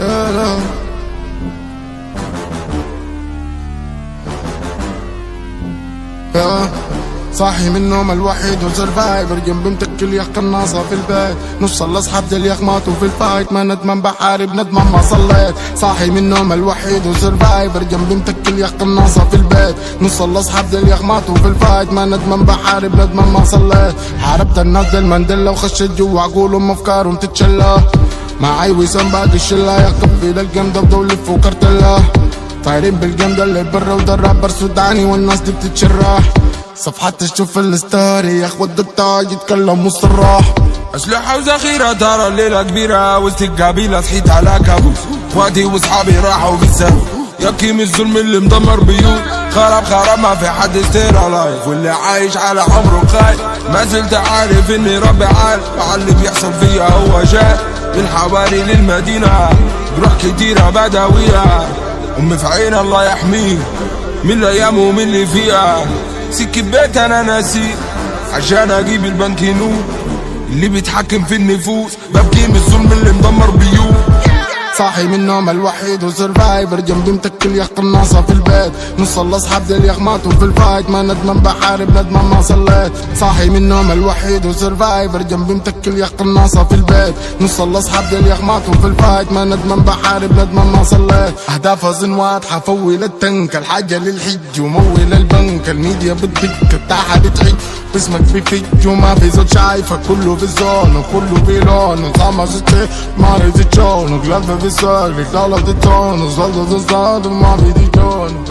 يا لا يا صاحي من النوم الوحيد وسرفايفر جنبي متكل يا قناصة في البيت، نص الاصحاب دل ماتوا في الفايت، ما ندمان بحارب ندمان ما صليت. صاحي من النوم الوحيد وسرفايفر جنبي متكل يا قناصة في البيت، نص الاصحاب دل ماتوا في الفايت، ما ندمان بحارب ندمان ما صليت. حاربت الناس دل مندلة وخشت جوا عقولهم افكارهم تتشلى، معاي وسام باقي الشلة يقفي للجمدة ولف وكرتلة، طايرين بالجمدة اللي برا وده الرابر سوداني والناس دي بتتشرح، صفحات تشوف الستوري يا اخوة الدكتور يتكلم وصراح. أسلحة وذخيرة ترى الليلة كبيرة وسط القبيلة صحيت على كابوس، وقتي وصحابي راحوا بالسهل يقيم الظلم اللي مدمر بيوت، خرب ما في حد ستيرا لايف، واللي عايش على عمره خايف، ما زلت عارف اني ربي عارف على اللي بيحصل فيها هو جاي من حواري للمدينة، بروح كتيرة بداوية أمي في عين الله يحميه من الأيام ومن اللي فيها، سكة بيت أنا ناسي عشان أجيب البنكنوت اللي بيتحكم في النفوس، ببكي من الظلم اللي مدمر بيوت. صاحي من النوم الوحيد وسرفايفر جنبي متكل يا قناصة في البيت، نص الاصحاب ديل ماتوا في الفايت، ما ندمان بحارب ندمان ما صليت. صاحي من النوم الوحيد وسرفايفر جنبي متكل يا قناصة في البيت، نص الاصحاب ديل ماتوا في الفايت، ما ندمان بحارب ندمان ما صليت. اهداف اظن واضحة فوي للتنك، الحاجة للحج وموي للبنك، الميديا بتدق التاحة بتعج اسمك بيفج وما في زول شايفك، كله في الزون وكله في لون وصامة ستي ما ريزي تشون وقلبه في السوق لك طالب دي تون وصلت وصلت وما في دي جون.